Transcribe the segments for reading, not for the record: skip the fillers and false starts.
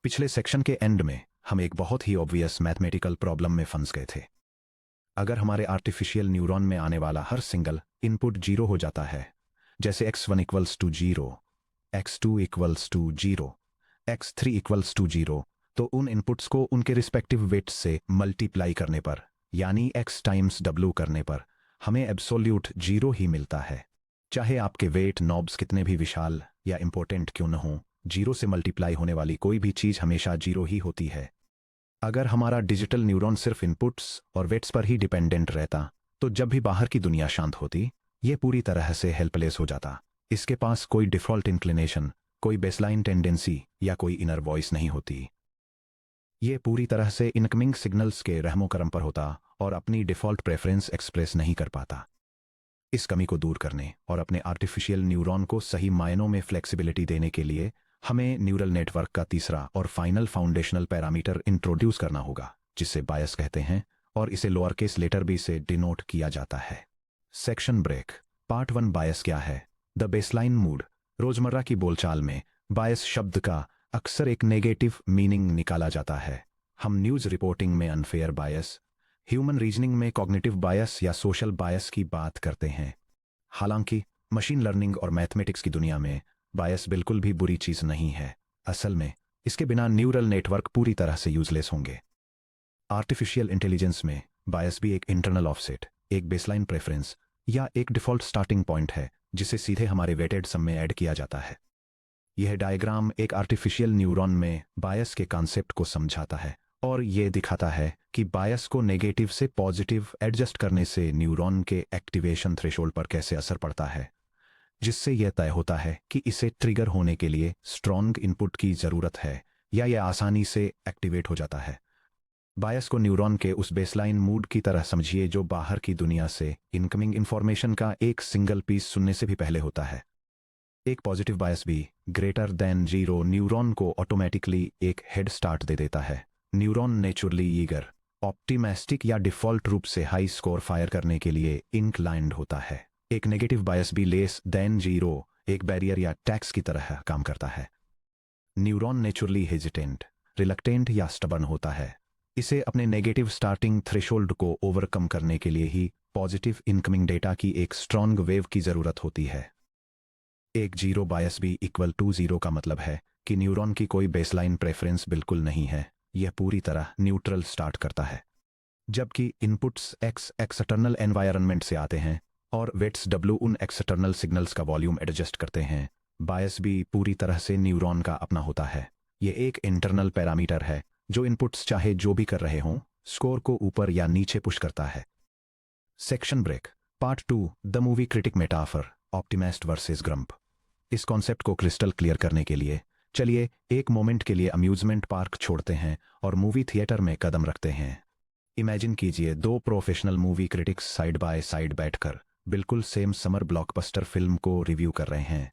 पिछले सेक्शन के एंड में हम एक बहुत ही ऑब्वियस मैथमेटिकल प्रॉब्लम में फंस गए थे। अगर हमारे आर्टिफिशियल न्यूरॉन में आने वाला हर सिंगल इनपुट 0 हो जाता है, जैसे x1 equals to 0, x2 equals to 0, x3 equals to 0, तो उन इनपुट्स को उनके रिस्पेक्टिव वेट्स से मल्टीप्लाई करने पर, यानी x टाइम्स w करने पर, हमें एब्सोल्यूट 0 ही मिलता है। चाहे आपके वेट नॉब्स कितने भी विशाल या इंपॉर्टेंट क्यों न हो, 0 से मल्टीप्लाई होने वाली कोई भी चीज हमेशा 0 ही होती है। अगर हमारा डिजिटल न्यूरॉन सिर्फ इनपुट्स और वेट्स पर ही डिपेंडेंट रहता, तो जब भी बाहर की दुनिया शांत होती, ये पूरी तरह से हेल्पलेस हो जाता। इसके पास कोई डिफ़ॉल्ट इंक्लिनेशन, कोई बेसलाइन टेंडेंसी या कोई इनर वॉइस नहीं होती। ये पूरी तरह से इनकमिंग सिग्नल्स के रहमो करम पर होता और अपनी डिफ़ॉल्ट प्रेफरेंस एक्सप्रेस नहीं कर पाता। इस कमी को दूर करने और अपने आर्टिफिशियल न्यूरॉन को सही मायनों में फ्लेक्सिबिलिटी देने के लिए हमें न्यूरल नेटवर्क का तीसरा और फाइनल फाउंडेशनल पैरामीटर इंट्रोड्यूस करना होगा, जिसे बायस कहते हैं, और इसे लोअर केस लेटर बी से डिनोट किया जाता है। Section break. पार्ट 1। बायस क्या है? The baseline mood. रोजमर्रा की बोलचाल में बायस शब्द का अक्सर एक नेगेटिव मीनिंग निकाला जाता है। हम न्यूज़ रिपोर्टिंग में अनफेयर बायस, ह्यूमन रीजनिंग में कॉग्निटिव बायस या सोशल बायस की बात करते हैं। हालांकि मशीन लर्निंग और मैथमेटिक्स की दुनिया में बायस बिल्कुल भी बुरी चीज नहीं है। असल में इसके बिना न्यूरल नेटवर्क पूरी तरह से यूजलेस होंगे। आर्टिफिशियल इंटेलिजेंस में बायस भी एक इंटरनल ऑफसेट, एक बेसलाइन प्रेफरेंस या एक डिफॉल्ट स्टार्टिंग पॉइंट है, जिसे सीधे हमारे वेटेड सम में ऐड किया जाता है। यह डायग्राम एक आर्टिफिशियल न्यूरॉन में बायस के कॉन्सेप्ट को समझाता है और यह दिखाता है कि बायस को नेगेटिव से पॉजिटिव एडजस्ट करने से न्यूरॉन के एक्टिवेशन थ्रेशोल्ड पर कैसे असर पड़ता है, जिससे यह तय होता है कि इसे ट्रिगर होने के लिए स्ट्रॉन्ग इनपुट की ज़रूरत है या यह आसानी से एक्टिवेट हो जाता है। बायस को न्यूरॉन के उस बेसलाइन मूड की तरह समझिए जो बाहर की दुनिया से इनकमिंग इंफॉर्मेशन का एक सिंगल पीस सुनने से भी पहले होता है। एक पॉजिटिव बायस भी ग्रेटर देन 0 न्यूरॉन को ऑटोमेटिकली एक हेड स्टार्ट दे देता है। न्यूरॉन नेचुरली ईगर, ऑप्टिमिस्टिक या डिफ़ॉल्ट रूप से हाई स्कोर फायर करने के लिए इंक्लाइंड होता है। एक नेगेटिव बायस भी लेस देन 0 एक बैरियर या टैक्स की तरह काम करता है। न्यूरॉन नेचुरली हेजिटेंट, रिलक्टेंट या स्टबर्न होता है। इसे अपने नेगेटिव स्टार्टिंग थ्रेशोल्ड को ओवरकम करने के लिए ही पॉजिटिव इनकमिंग डेटा की एक स्ट्रॉन्ग वेव की ज़रूरत होती है। एक 0 बायस भी इक्वल टू 0 का मतलब है कि न्यूरॉन की कोई बेसलाइन प्रेफरेंस बिल्कुल नहीं है, यह पूरी तरह न्यूट्रल स्टार्ट करता है। जबकि इनपुट्स x एक्सटर्नल एनवायरनमेंट से आते हैं और वेट्स w उन एक्सटर्नल सिग्नल्स का वॉल्यूम एडजस्ट करते हैं, बायस भी पूरी तरह से न्यूरॉन का अपना होता है। यह एक इंटरनल पैरामीटर है जो इनपुट्स चाहे जो भी कर रहे हों, स्कोर को ऊपर या नीचे पुश करता है। Section break. Part 2। The movie critic metaphor, optimist versus grump. इस कॉन्सेप्ट को क्रिस्टल क्लियर करने के लिए चलिए एक मोमेंट के लिए अम्यूजमेंट पार्क छोड़ते हैं और मूवी थिएटर में कदम रखते हैं। इमेजिन कीजिए 2 professional movie critics side by side बैठकर बिल्कुल सेम समर ब्लॉकबस्टर फिल्म को रिव्यू कर रहे हैं।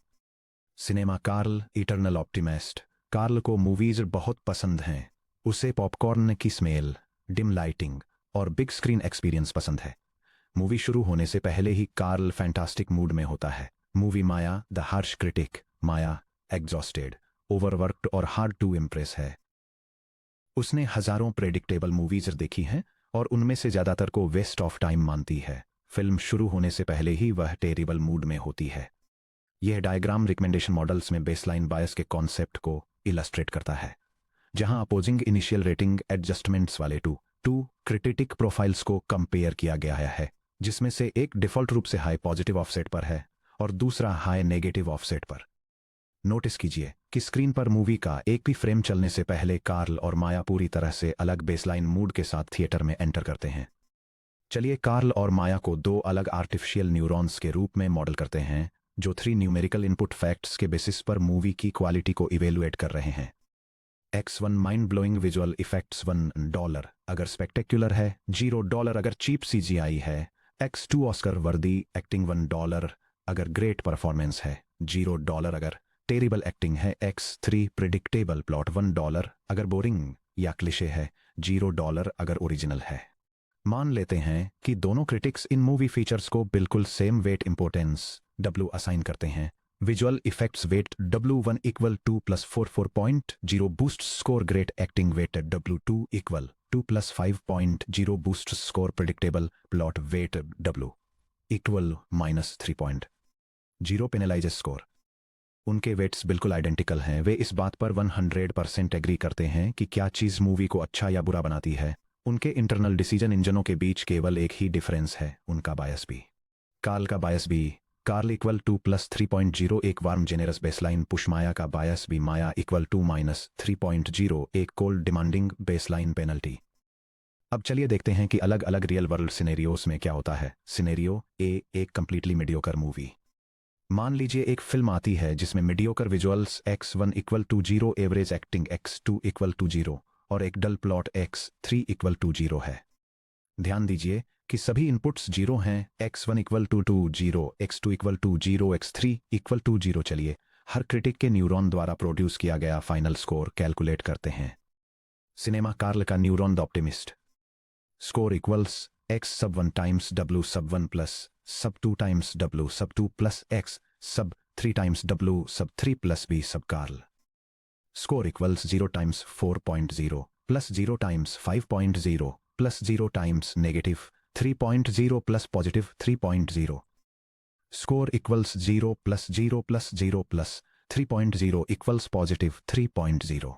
Cinema Carl, eternal optimist. Carl को मूवीज बहुत पसंद हैं। उसे पॉपकॉर्न की स्मेल, डिम लाइटिंग और बिग स्क्रीन एक्सपीरियंस पसंद है। मूवी शुरू होने से पहले ही कार्ल फैंटास्टिक मूड में होता है। Movie Maya, the harsh critic. Maya exhausted, overworked और हार्ड टू इम्प्रेस है। उसने हजारों प्रेडिक्टेबल मूवीज देखी हैं और उनमें से ज्यादातर को वेस्ट ऑफ टाइम मानती है। फिल्म शुरू होने से पहले ही वह टेरिबल मूड में होती है। यह डायग्राम रिकमेंडेशन मॉडल्स में बेसलाइन बायस के कॉन्सेप्ट को इलस्ट्रेट करता है, जहां अपोजिंग इनिशियल रेटिंग एडजस्टमेंट्स वाले टू क्रिटिक प्रोफाइल्स को कंपेयर किया गया है, जिसमें से एक डिफॉल्ट रूप से हाई पॉजिटिव ऑफसेट पर है और दूसरा हाई नेगेटिव ऑफसेट पर। नोटिस कीजिए कि स्क्रीन पर मूवी का एक भी फ्रेम चलने से पहले कार्ल और माया पूरी तरह से अलग बेसलाइन मूड के साथ थिएटर में एंटर करते हैं। चलिए कार्ल और माया को 2 अलग आर्टिफिशियल न्यूरॉन्स के रूप में मॉडल करते हैं, जो 3 न्यूमेरिकल इनपुट फैक्ट्स के बेसिस पर मूवी की क्वालिटी को इवेलुएट कर रहे हैं। x1 mind blowing visual effects $1 अगर स्पेक्टेक्युलर है, $0 अगर चीप CGI है, x2 ऑस्कर वर्दी एक्टिंग $1 अगर ग्रेट परफॉर्मेंस है, $0 अगर टेरिबल एक्टिंग है, x3 प्रिडिक्टेबल प्लॉट $1 अगर बोरिंग या क्लिशे है, $0 अगर ओरिजिनल है। मान लेते हैं कि दोनों क्रिटिक्स इन मूवी फीचर्स को बिल्कुल same weight importance W assign करते हैं, Visual effects weight W1 equal 2 plus 4.0 boosts score. Great acting weight W2 equal 2 plus 5.0 boosts score. Predictable plot weight W equal minus 3.0 penalizes score. उनके weights बिल्कुल identical हैं। वे इस बात पर 100% agree करते हैं कि क्या चीज़ मूवी को अच्छा या बुरा बनाती है। उनके इंटरनल डिसीजन इंजनों के बीच केवल एक ही डिफरेंस है, उनका बायस भी। कार्ल का बायस भी कार्ल इक्वल 2 प्लस 3.0 एक वार्म जेनेरस बेसलाइन पुश। माया का बायस भी माया इक्वल 2 माइनस 3.0 एक कोल्ड डिमांडिंग बेसलाइन पेनल्टी। अब चलिए देखते हैं कि अलग अलग रियल वर्ल्ड सिनेरियोस में क्या होता है। सिनेरियो ए, एक कंप्लीटली मीडियोकर मूवी। मान लीजिए एक फिल्म आती है जिसमें mediocre visuals x1 equal to 0, average acting x2 equal to 0 और एक डल प्लॉट x3 इक्वल टू 0 है। ध्यान दीजिए कि सभी इनपुट्स 0 हैं। x1 equal to 0, x2 equal to 0, x3 equal to 0। चलिए हर क्रिटिक के न्यूरॉन द्वारा प्रोड्यूस किया गया फाइनल स्कोर कैलकुलेट करते हैं। सिनेमा कार्ल का neuron the optimist score equals x sub 1 times w sub 1 plus sub 2 times w sub 2 plus x sub 3 times w sub 3 plus b sub Carl. Score equals 0 times 4.0 plus 0 times 5.0 plus 0 times negative 3.0 plus positive 3.0. Score equals 0 plus 0 plus 0 plus 3.0 equals positive 3.0.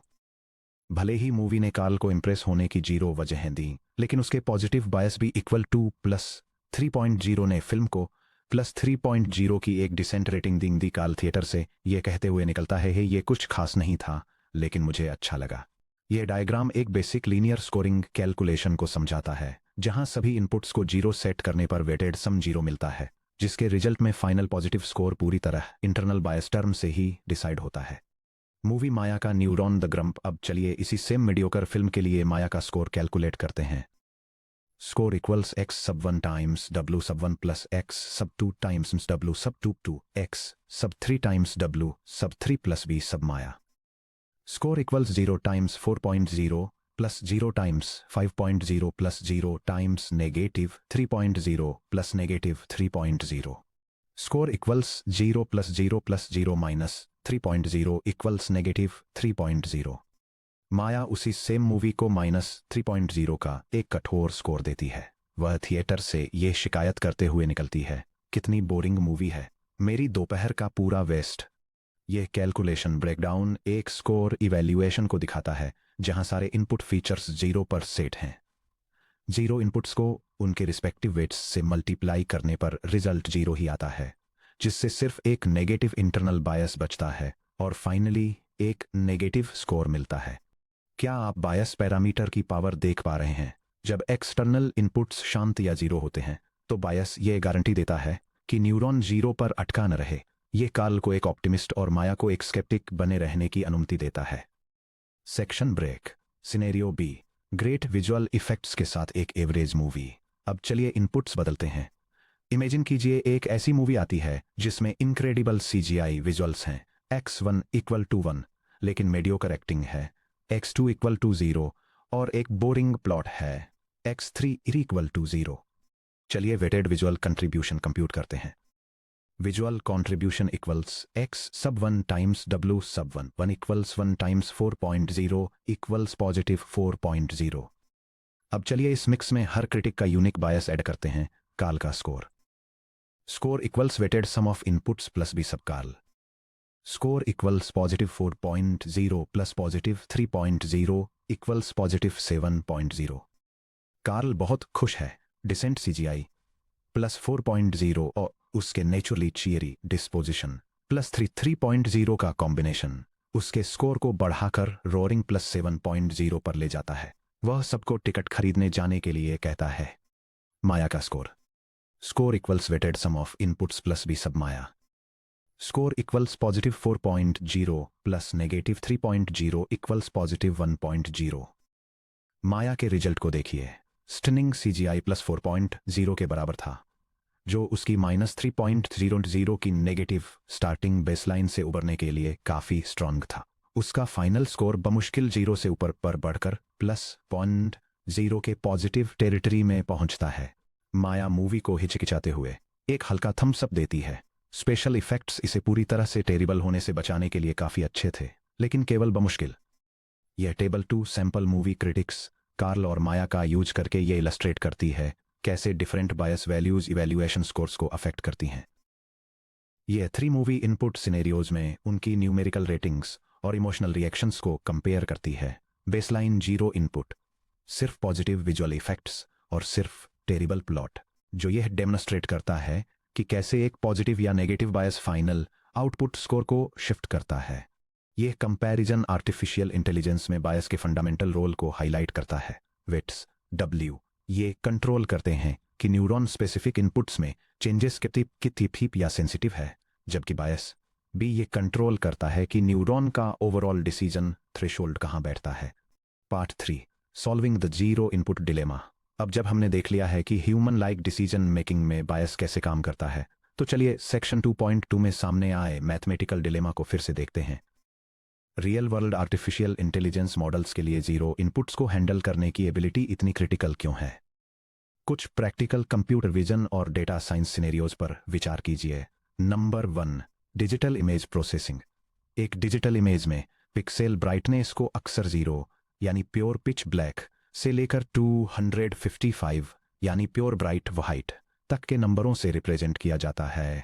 भले ही movie ने Karl को impress होने की 0 वजहें दी, लेकिन उसके positive बायस भी equal 2 plus 3.0 ने film को प्लस 3.0 की एक डिसेंट रेटिंग दी। कार्ल थिएटर से ये कहते हुए निकलता है ये कुछ खास नहीं था, लेकिन मुझे अच्छा लगा। यह डायग्राम एक बेसिक लीनियर स्कोरिंग कैलकुलेशन को समझाता है, जहां सभी इनपुट्स को 0 सेट करने पर वेटेड सम 0 मिलता है, जिसके रिजल्ट में फाइनल पॉजिटिव स्कोर पूरी तरह इंटरनल बायस टर्म से ही डिसाइड होता है। मूवी माया का न्यूरॉन द ग्रम्प। अब चलिए इसी सेम मीडियोकर फिल्म के लिए माया का स्कोर कैलकुलेट करते हैं। Score equals x sub 1 times w sub 1 plus x sub 2 times w sub 2 2 x sub 3 times w sub 3 plus b sub Maya. Score equals 0 times 4.0 plus 0 times 5.0 plus 0 times negative 3.0 plus negative 3.0। Score equals 0 plus 0 plus 0 minus 3.0 equals negative 3.0। Maya उसी same movie को minus 3.0 का एक कठोर score देती है। वह theatre से ये शिकायत करते हुए निकलती है, कितनी बोरिंग मूवी है, मेरी दोपहर का पूरा वेस्ट। यह कैलकुलेशन ब्रेकडाउन एक स्कोर इवैल्यूएशन को दिखाता है, जहां सारे इनपुट फीचर्स 0 पर सेट हैं। 0 इनपुट्स को उनके रिस्पेक्टिव वेट्स से मल्टीप्लाई करने पर रिजल्ट 0 ही आता है, जिससे सिर्फ एक नेगेटिव इंटरनल बायस बचता है और फाइनली एक नेगेटिव स्कोर मिलता है। क्या आप बायस पैरामीटर की पावर देख पा रहे हैं? जब एक्सटर्नल इनपुट्स शांत या 0 होते हैं तो बायस ये गारंटी देता है कि न्यूरॉन 0 पर अटका न रहे। ये कार्ल को एक ऑप्टिमिस्ट और माया को एक स्केप्टिक बने रहने की अनुमति देता है। Section break. Scenario B, great visual effects के साथ एक एवरेज मूवी। अब चलिए इनपुट्स बदलते हैं। इमेजिन कीजिए एक ऐसी मूवी आती है जिसमें इनक्रेडिबल CGI विजुअल्स हैं, x1 इक्वल टू 1, लेकिन मीडियोकर एक्टिंग है, x2 इक्वल टू 0 और एक बोरिंग प्लॉट है, x3 इक्वल टू 0। चलिए वेटेड विजुअल कंट्रीब्यूशन कंप्यूट करते हैं। Visual contribution equals x sub 1 times w sub 1 1 equals 1 times 4.0 equals positive 4.0। अब चलिए इस मिक्स में हर क्रिटिक का यूनिक बायस ऐड करते हैं। कार्ल का score equals weighted sum of inputs plus b sub Carl. Score equals positive 4.0 plus positive 3.0 equals positive 7.0। Carl बहुत खुश है। डिसेंट CGI प्लस 4.0 और उसके नेचुरली चीयरी डिस्पोजिशन प्लस 3.0 का कॉम्बिनेशन उसके स्कोर को बढ़ाकर रोरिंग प्लस 7.0 पर ले जाता है। वह सबको टिकट खरीदने जाने के लिए कहता है। माया का score equals weighted sum of inputs plus b sub Maya. Score equals positive 4.0 plus negative 3.0 equals positive 1.0। Maya के रिजल्ट को देखिए। स्टनिंग CGI प्लस 4.0 के बराबर था, जो उसकी माइनस 3.00 की नेगेटिव स्टार्टिंग बेसलाइन से उबरने के लिए काफी स्ट्रांग था। उसका फाइनल स्कोर बमुश्किल 0 से ऊपर पर बढ़कर प्लस 0.0 के पॉजिटिव टेरिटरी में पहुंचता है। माया मूवी को हिचकिचाते हुए एक हल्का थम्स अप देती है। स्पेशल इफेक्ट्स इसे पूरी तरह से टेरिबल होने से बचाने के लिए काफ़ी अच्छे थे, लेकिन केवल बमुश्किल। यह table 2 sample movie critics Carl और माया का यूज करके ये इलस्ट्रेट करती है कैसे डिफरेंट बायस वैल्यूज इवैल्यूएशन स्कोर्स को अफेक्ट करती हैं। ये 3 मूवी इनपुट सिनेरियोज में उनकी न्यूमेरिकल रेटिंग्स और इमोशनल रिएक्शंस को कंपेयर करती है। बेसलाइन 0 इनपुट, सिर्फ पॉजिटिव विजुअल इफेक्ट्स और सिर्फ टेरिबल प्लॉट, जो यह डेमोन्स्ट्रेट करता है कि कैसे एक पॉजिटिव या नेगेटिव बायस फाइनल आउटपुट स्कोर को शिफ्ट करता है। यह कंपैरिजन आर्टिफिशियल इंटेलिजेंस में बायस के फंडामेंटल रोल को हाईलाइट करता है। वेट्स W ये कंट्रोल करते हैं कि न्यूरॉन स्पेसिफिक इनपुट्स में चेंजेस कितनी या सेंसिटिव है, जबकि बायस B ये कंट्रोल करता है कि न्यूरॉन का ओवरऑल डिसीजन थ्रेशोल्ड कहाँ बैठता है। Part 3 solving the zero input dilemma. अब जब हमने देख लिया है कि ह्यूमन लाइक डिसीजन मेकिंग में बायस कैसे काम करता है, तो चलिए सेक्शन 2.2 में सामने आए मैथमेटिकल डिलेमा को फिर से देखते हैं। Real world artificial intelligence models के लिए जीरो इनपुट्स को हैंडल करने की एबिलिटी इतनी क्रिटिकल क्यों है? कुछ प्रैक्टिकल कंप्यूटर विजन और डेटा साइंस सिनेरियोज पर विचार कीजिए। Number 1 digital image processing. एक डिजिटल इमेज में पिक्सेल ब्राइटनेस को अक्सर 0 यानी प्योर पिच ब्लैक से लेकर 255 यानी प्योर ब्राइट व्हाइट तक के नंबरों से रिप्रेजेंट किया जाता है।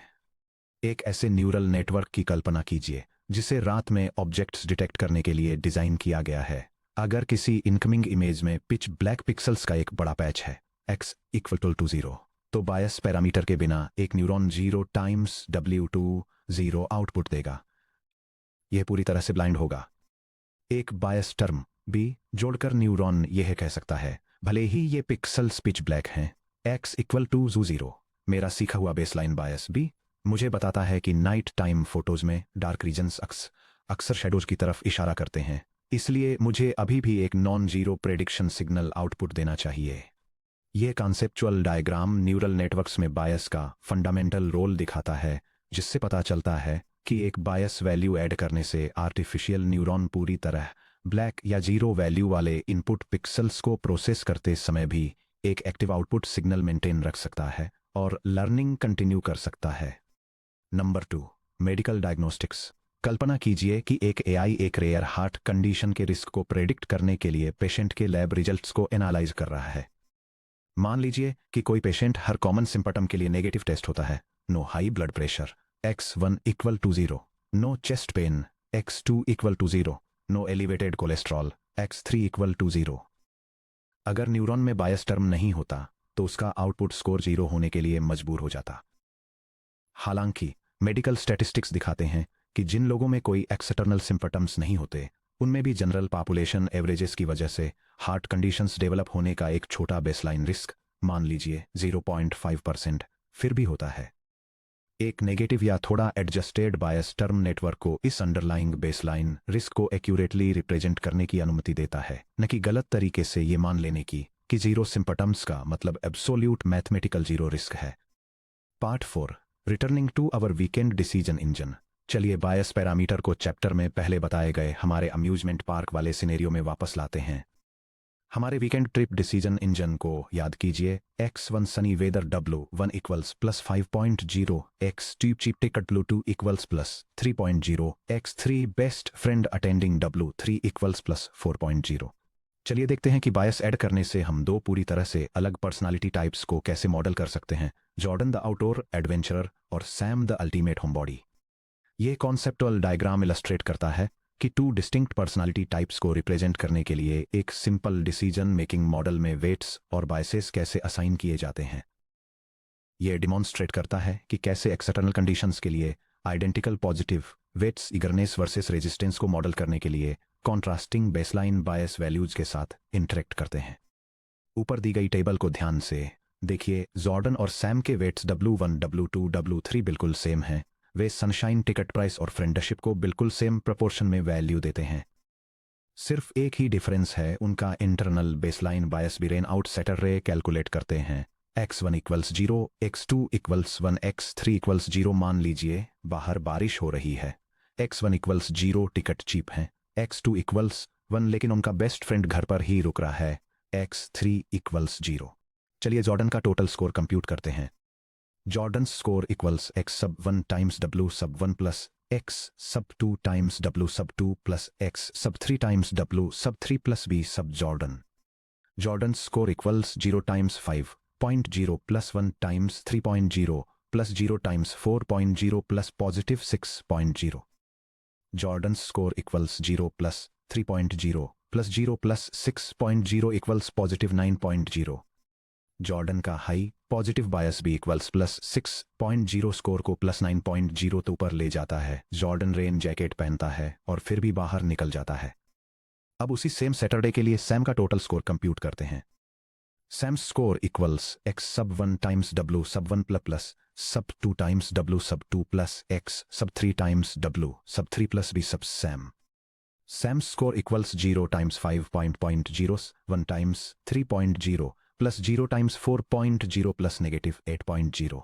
एक ऐसे न्यूरल नेटवर्क की कल्पना कीजिए जिसे रात में ऑब्जेक्ट्स डिटेक्ट करने के लिए डिजाइन किया गया है। अगर किसी इनकमिंग इमेज में पिच ब्लैक पिक्सल्स का एक बड़ा पैच है x = 0, तो बायस पैरामीटर के बिना एक न्यूरॉन 0 टाइम्स W2 0 आउटपुट देगा। यह पूरी तरह से ब्लाइंड होगा। एक बायस टर्म B जोड़कर न्यूरॉन यह कह सकता है, भले ही ये पिक्सल्स पिच ब्लैक हैं, x = 0। मेरा सीखा हुआ बेसलाइन बायस B मुझे बताता है कि नाइट टाइम फोटोज में डार्क रीजन्स अक्सर शेडोज की तरफ इशारा करते हैं, इसलिए मुझे अभी भी एक non zero prediction signal output देना चाहिए। यह कॉन्सेप्चुअल डायग्राम न्यूरल नेटवर्क्स में बायस का फंडामेंटल रोल दिखाता है, जिससे पता चलता है कि एक बायस वैल्यू ऐड करने से आर्टिफिशियल न्यूरॉन पूरी तरह ब्लैक या जीरो वैल्यू वाले इनपुट पिक्सल्स को प्रोसेस करते समय भी एक एक्टिव आउटपुट सिग्नल मेंटेन रख सकता है और लर्निंग कंटिन्यू कर सकता है। Number 2 medical diagnostics. कल्पना कीजिए कि एक AI एक रेयर हार्ट कंडीशन के रिस्क को प्रेडिक्ट करने के लिए पेशेंट के लैब रिजल्ट्स को एनालाइज कर रहा है। मान लीजिए कि कोई पेशेंट हर कॉमन सिम्पटम के लिए नेगेटिव टेस्ट होता है। No high blood pressure x1 = 0, no chest pain x2 = 0, no elevated cholesterol x3 = 0। अगर न्यूरॉन में बायस टर्म नहीं होता तो उसका आउटपुट स्कोर 0 होने के लिए मजबूर हो जाता। हालांकि मेडिकल स्टैटिस्टिक्स दिखाते हैं कि जिन लोगों में कोई एक्सटर्नल सिम्पटम्स नहीं होते, उनमें भी जनरल पॉपुलेशन एवरेजेस की वजह से हार्ट कंडीशंस डेवलप होने का एक छोटा बेसलाइन रिस्क, मान लीजिए 0.5%, फिर भी होता है। एक नेगेटिव या थोड़ा एडजस्टेड बायस टर्म नेटवर्क को इस अंडरलाइंग बेसलाइन रिस्क को एक्यूरेटली रिप्रेजेंट करने की अनुमति देता है, न कि गलत तरीके से ये मान लेने की कि जीरो सिम्पटम्स का मतलब एब्सोल्यूट मैथमेटिकल जीरो रिस्क है। Part 4 returning to our weekend decision engine. चलिए बायस पैरामीटर को चैप्टर में पहले बताए गए हमारे अम्यूजमेंट पार्क वाले सिनेरियो में वापस लाते हैं। हमारे वीकेंड ट्रिप डिसीजन इंजन को याद कीजिए। x1 sunny weather W1 = +5.0, x2 cheap ticket W2 = +3.0, x3 best friend attending W3 = +4.0। चलिए देखते हैं कि बायस ऐड करने से हम दो पूरी तरह से अलग पर्सनालिटी टाइप्स को कैसे मॉडल कर सकते हैं, जॉर्डन द आउटडोर एडवेंचरर और सैम द अल्टीमेट होमबॉडी। ये कॉन्सेप्टुअल डायग्राम इलस्ट्रेट करता है कि 2 डिस्टिंक्ट पर्सनालिटी टाइप्स को रिप्रेजेंट करने के लिए एक सिंपल डिसीजन मेकिंग मॉडल में वेट्स और बायसेस कैसे असाइन किए जाते हैं। यह डिमॉन्स्ट्रेट करता है कि कैसे एक्सटर्नल कंडीशंस के लिए identical positive weights eagerness versus resistance को मॉडल करने के लिए कॉन्ट्रास्टिंग बेसलाइन बायस वैल्यूज के साथ इंटरेक्ट करते हैं। ऊपर दी गई टेबल को ध्यान से देखिए। जॉर्डन और सैम के वेट्स W1, W2, W3 बिल्कुल सेम हैं। वे सनशाइन टिकट प्राइस और फ्रेंडशिप को बिल्कुल सेम प्रपोर्शन में वैल्यू देते हैं। सिर्फ एक ही डिफरेंस है, उनका इंटरनल बेसलाइन बायस बिरेन आउट सेटर रे कैलकुलेट करते हैं। x1 = 0, x2 = 1, x3 = 0। मान लीजिए बाहर बारिश हो रही है। x1 = 0 टिकट चीप है, x2 = 1 लेकिन उनका बेस्ट फ्रेंड घर पर ही रुक रहा है, x3 = 0। चलिए जॉर्डन का टोटल स्कोर कंप्यूट करते हैं। Jordan score equals x sub 1 times w sub 1 plus x sub 2 times w sub 2 plus x sub 3 times w sub 3 plus b sub Jordan. Jordan's score equals 0 times 5.0 plus 1 times 3.0 plus 0 times 4.0 plus positive 6.0. Jordan's score equals 0 plus 3.0 plus 0 plus 6.0 equals positive 9.0. Jordan का high positive बायस भी equals plus 6.0 score को plus 9.0 तो ऊपर ले जाता है। Jordan rain jacket पहनता है और फिर भी बाहर निकल जाता है। अब उसी सेम सैटरडे के लिए सैम का टोटल स्कोर कंप्यूट करते हैं। Sam score equals x sub 1 times w sub 1 plus sub 2 times w sub 2 plus x sub 3 times w sub 3 plus b sub Sam. Sam's score equals 0 times 5.0 1 times 3.0 plus 0 times 4.0 plus negative 8.0.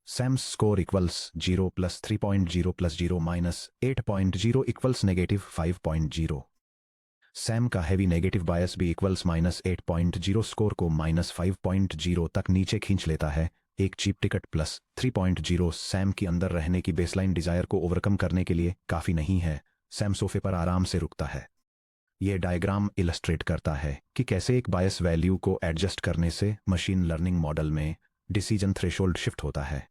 Sam's score equals 0 plus 3.0 plus 0 minus 8.0 equals negative 5.0. Sam का heavy negative बायस भी equals minus 8.0 score को minus 5.0 तक नीचे खींच लेता है। एक cheap ticket plus 3.0 Sam के अंदर रहने की बेसलाइन डिजायर को ओवरकम करने के लिए काफ़ी नहीं है। सैम सोफे पर आराम से रुकता है। यह डायग्राम इलस्ट्रेट करता है कि कैसे एक बायस वैल्यू को एडजस्ट करने से मशीन लर्निंग मॉडल में डिसीजन थ्रेशोल्ड शिफ्ट होता है,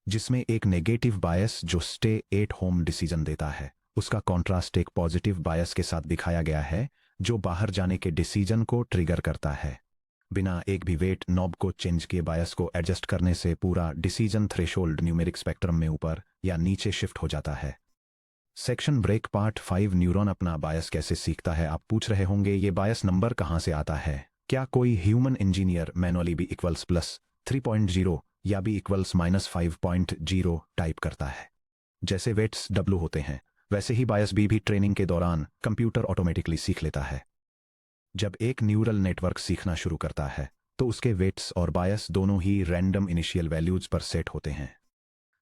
जिसमें एक नेगेटिव बायस जो स्टे एट होम डिसीजन देता है, उसका कॉन्ट्रास्ट एक पॉजिटिव बायस के साथ दिखाया गया है जो बाहर जाने के डिसीजन को ट्रिगर करता है। बिना एक भी वेट नॉब को चेंज किए बायस को एडजस्ट करने से पूरा डिसीजन थ्रेशोल्ड न्यूमेरिक स्पेक्ट्रम में ऊपर या नीचे शिफ्ट हो जाता है। सेक्शन ब्रेक पार्ट 5 न्यूरॉन अपना बायस कैसे सीखता है। आप पूछ रहे होंगे ये बायस नंबर कहाँ से आता है। क्या कोई human engineer manually B equals plus 3.0 या बी इक्वल्स माइनस 5.0 टाइप करता है। जैसे वेट्स W होते हैं वैसे ही बायस भी ट्रेनिंग के दौरान कंप्यूटर ऑटोमेटिकली सीख लेता है। जब एक न्यूरल नेटवर्क सीखना शुरू करता है तो उसके वेट्स और बायस दोनों ही रैंडम इनिशियल वैल्यूज पर सेट होते हैं।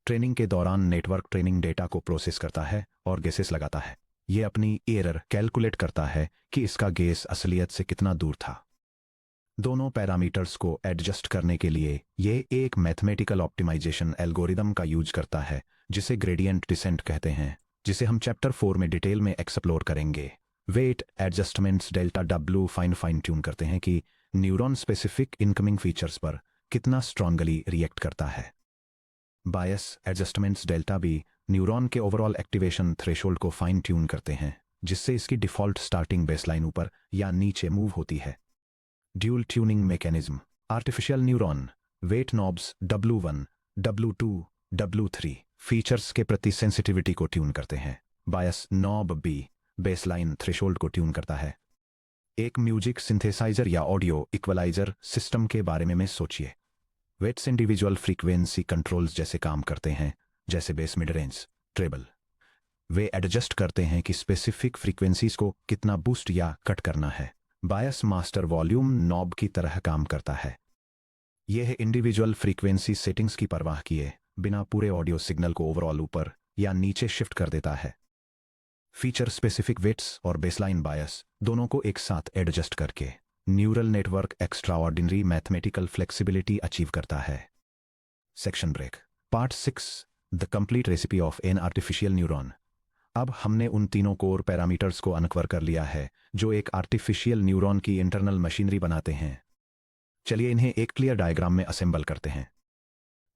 ट्रेनिंग के दौरान नेटवर्क ट्रेनिंग डेटा को प्रोसेस करता है और गेसेस लगाता है। यह अपनी एरर कैलकुलेट करता है कि इसका गेस असलियत से कितना दूर था। दोनों पैरामीटर्स को एडजस्ट करने के लिए यह एक मैथमेटिकल ऑप्टिमाइजेशन एल्गोरिदम का यूज करता है जिसे ग्रेडियंट डिसेंट कहते हैं, जिसे हम चैप्टर 4 में डिटेल में एक्सप्लोर करेंगे। Weight adjustments delta W fine tune करते हैं कि न्यूरॉन स्पेसिफिक इनकमिंग फीचर्स पर कितना स्ट्रांगली रिएक्ट करता है। बायस एडजस्टमेंट्स डेल्टा B न्यूरॉन के ओवरऑल एक्टिवेशन थ्रेशोल्ड को फाइन ट्यून करते हैं, जिससे इसकी डिफॉल्ट स्टार्टिंग बेसलाइन ऊपर या नीचे मूव होती है। Dual tuning mechanism artificial neuron weight knobs W1, W2, W3 features के प्रति सेंसिटिविटी को ट्यून करते हैं। Bias knob B baseline threshold को ट्यून करता है। एक म्यूजिक सिंथेसाइजर या ऑडियो इक्वलाइजर सिस्टम के बारे में सोचिए। वेट्स इंडिविजुअल फ्रीक्वेंसी कंट्रोल्स जैसे काम करते हैं, जैसे बेस मिड रेंज ट्रेबल। वे एडजस्ट करते हैं कि स्पेसिफिक फ्रीक्वेंसीज को कितना बूस्ट या कट करना है। बायस मास्टर वॉल्यूम नॉब की तरह काम करता है। यह इंडिविजुअल फ्रीक्वेंसी सेटिंग्स की परवाह किए बिना पूरे ऑडियो सिग्नल को ओवरऑल ऊपर या नीचे शिफ्ट कर देता है। फीचर स्पेसिफिक वेट्स और बेसलाइन बायस दोनों को एक साथ एडजस्ट करके neural network extraordinary mathematical flexibility achieve करता है। Section break part 6 the complete recipe of an artificial neuron. अब हमने उन तीनों कोर पैरामीटर्स को अनकवर कर लिया है जो एक आर्टिफिशियल न्यूरॉन की इंटरनल मशीनरी बनाते हैं। चलिए इन्हें एक क्लियर डायग्राम में असेंबल करते हैं।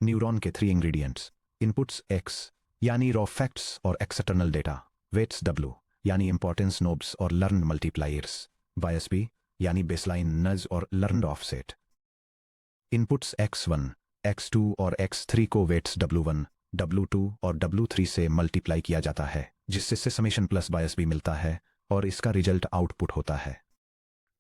न्यूरॉन के 3 इंग्रेडिएंट्स इनपुट्स X यानी रॉ फैक्ट्स और एक्सटर्नल डेटा, वेट्स W यानी इंपॉर्टेंस नोब्स और लर्न मल्टीप्लायर्स, बायस B यानी बेसलाइन नज और learned offset. Inputs X1, X2 और X3 को वेट्स W1, W2 और W3 से मल्टीप्लाई किया जाता है, जिससे समेशन प्लस बायस भी मिलता है और इसका रिजल्ट आउटपुट होता है।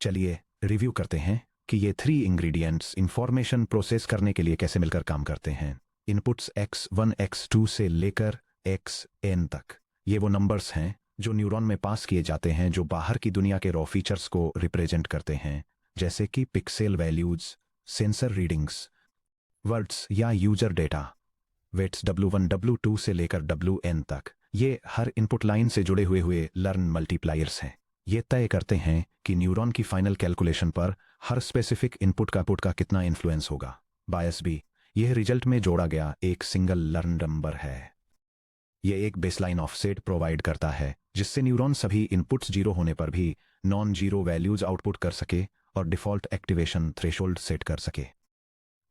चलिए रिव्यू करते हैं कि ये 3 इंग्रेडिएंट्स इंफॉर्मेशन प्रोसेस करने के लिए कैसे मिलकर काम करते हैं। इनपुट्स X1, X2 से लेकर Xn तक ये वो नंबर्स हैं जो न्यूरॉन में पास किए जाते हैं जो बाहर की दुनिया के रॉ फीचर्स को रिप्रेजेंट करते हैं, जैसे कि pixel values, sensor readings, words या user data. Weights W1, W2 से लेकर Wn तक ये हर इनपुट लाइन से जुड़े हुए लर्न मल्टीप्लायर्स हैं। ये तय करते हैं कि न्यूरॉन की फाइनल कैलकुलेशन पर हर स्पेसिफिक इनपुट का कितना इन्फ्लुएंस होगा। बायस B यह रिजल्ट में जोड़ा गया एक सिंगल लर्न नंबर है। यह एक बेसलाइन ऑफसेट प्रोवाइड करता है जिससे न्यूरॉन सभी इनपुट्स जीरो होने पर भी नॉन जीरो वैल्यूज आउटपुट कर सके और डिफ़ॉल्ट एक्टिवेशन थ्रेशोल्ड सेट कर सके।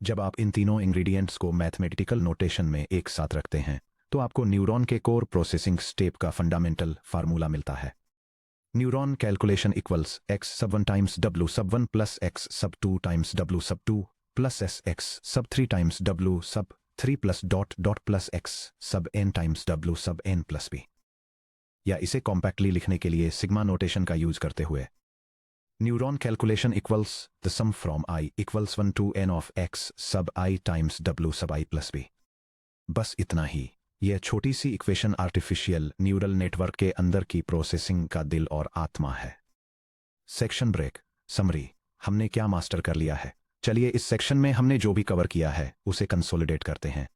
जब आप इन तीनों इंग्रेडिएंट्स को मैथमेटिकल नोटेशन में एक साथ रखते हैं तो आपको न्यूरॉन के कोर प्रोसेसिंग स्टेप का फंडामेंटल फार्मूला मिलता है। न्यूरॉन कैलकुलेशन इक्वल्स एक्स सब 1 टाइम्स डब्ल्यू सब 1 प्लस एक्स सब 2 टाइम्स डब्ल्यू सब 2 प्लस एस एक्स सब 3 टाइम्स डब्ल्यू सब 3 plus dot dot plus x सब n टाइम्स डब्ल्यू सब n प्लस b। या इसे कॉम्पैक्टली लिखने के लिए सिग्मा नोटेशन का यूज करते हुए neuron calculation equals the sum from i equals 1 to n of x sub i times w sub i plus b। बस इतना ही। यह छोटी सी इक्वेशन आर्टिफिशियल न्यूरल नेटवर्क के अंदर की प्रोसेसिंग का दिल और आत्मा है। Section break summary. हमने क्या मास्टर कर लिया है? चलिए इस सेक्शन में हमने जो भी कवर किया है उसे कंसोलिडेट करते हैं।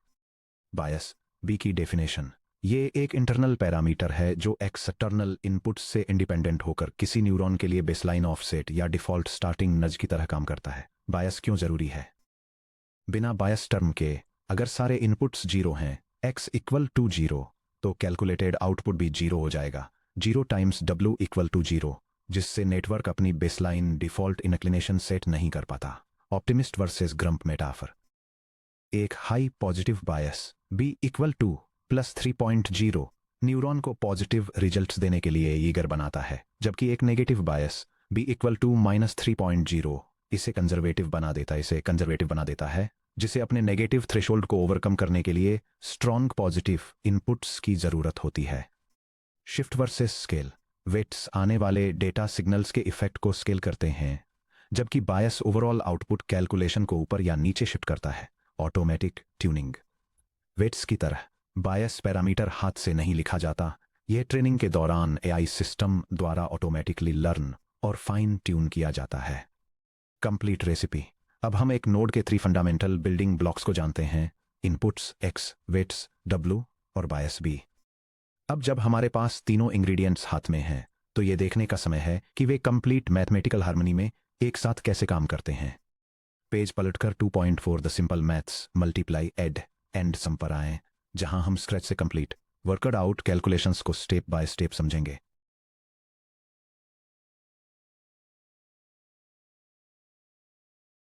बायस बी की डेफिनेशन। ये एक इंटरनल पैरामीटर है जो एक्सटर्नल इनपुट्स से इंडिपेंडेंट होकर किसी न्यूरॉन के लिए बेसलाइन ऑफसेट या डिफ़ॉल्ट स्टार्टिंग नज की तरह काम करता है। बायस क्यों जरूरी है? बिना बायस टर्म के अगर सारे इनपुट्स जीरो हैं x इक्वल टू जीरो तो कैलकुलेटेड आउटपुट भी जीरो हो जाएगा, 0 times w equal to zero, जिससे नेटवर्क अपनी बेसलाइन डिफ़ॉल्ट इंक्लिनेशन सेट नहीं कर पाता। Optimist versus grump metaphor. एक high positive bias b equal to plus 3.0 neuron को पॉजिटिव रिजल्ट्स देने के लिए ईगर बनाता है, जबकि एक negative bias b equal to minus 3.0 इसे कंजर्वेटिव बना देता है, जिसे अपने नेगेटिव थ्रेशोल्ड को ओवरकम करने के लिए स्ट्रॉन्ग पॉजिटिव इनपुट्स की जरूरत होती है। Shift versus scale. वेट्स आने वाले डेटा सिग्नल्स के इफेक्ट को स्केल करते हैं, जबकि बायस ओवरऑल आउटपुट कैलकुलेशन को ऊपर या नीचे शिफ्ट करता है। Automatic tuning. वेट्स की तरह बायस पैरामीटर हाथ से नहीं लिखा जाता, यह ट्रेनिंग के दौरान AI सिस्टम द्वारा ऑटोमेटिकली लर्न और फाइन ट्यून किया जाता है। Complete recipe. अब हम एक नोड के 3 फंडामेंटल बिल्डिंग ब्लॉक्स को जानते हैं, इनपुट्स x, वेट्स w और बायस b। अब जब हमारे पास तीनों इंग्रेडिएंट्स हाथ में हैं तो ये देखने का समय है कि वे कंप्लीट मैथमेटिकल हार्मनी में एक साथ कैसे काम करते हैं। पेज पलटकर 2.4 the simple maths multiply add and sum पर आएं, जहां हम स्क्रैच से कंप्लीट वर्कड आउट कैलकुलेशंस को स्टेप बाय स्टेप समझेंगे।